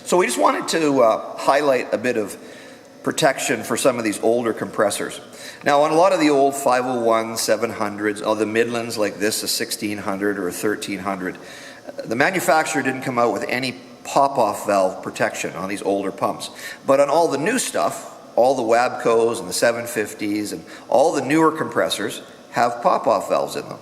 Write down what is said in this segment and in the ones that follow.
So we just wanted to highlight a bit of protection for some of these older compressors. Now, on a lot of the old 501, 700s, the Midlands like this, a 1600 or a 1300, the manufacturer didn't come out with any pop-off valve protection on these older pumps. But on all the new stuff, all the Wabcos and the 750s and all the newer compressors have pop-off valves in them.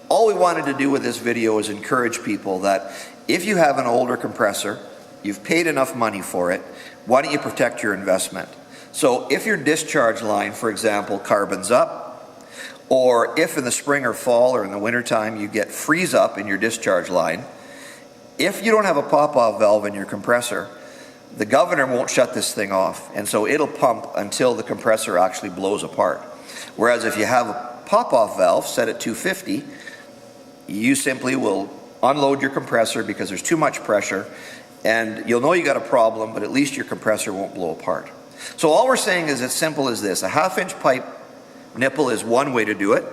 All we wanted to do with this video is encourage people that if you have an older compressor, you've paid enough money for it, why don't you protect your investment? So if your discharge line, for example, carbons up, or if in the spring or fall or in the wintertime you get freeze up in your discharge line, if you don't have a pop-off valve in your compressor, the governor won't shut this thing off, and so it'll pump until the compressor actually blows apart. Whereas if you have a pop-off valve set at 250, you simply will unload your compressor because there's too much pressure, and you'll know you got a problem, but at least your compressor won't blow apart. So all we're saying is as simple as this. A half-inch pipe nipple is one way to do it,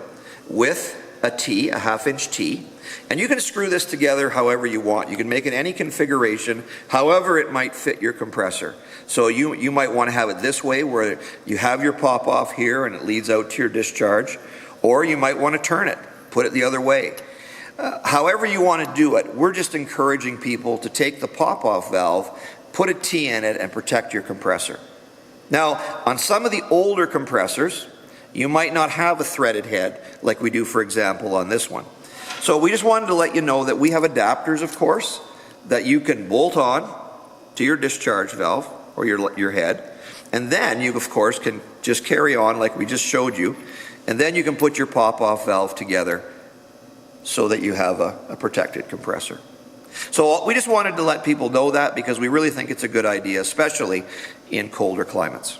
with a T, a half-inch T, and you can screw this together however you want. You can make it any configuration, however it might fit your compressor. So you might want to have it this way, where you have your pop-off here and it leads out to your discharge, or you might want to turn it, put it the other way. However you want to do it, we're just encouraging people to take the pop-off valve, put a T in it, and protect your compressor. Now, on some of the older compressors, you might not have a threaded head like we do, for example, on this one. So we just wanted to let you know that we have adapters, of course, that you can bolt on to your discharge valve or your head, and then you, of course, can just carry on like we just showed you, and then you can put your pop-off valve together so that you have a protected compressor. So we just wanted to let people know that because we really think it's a good idea, especially in colder climates.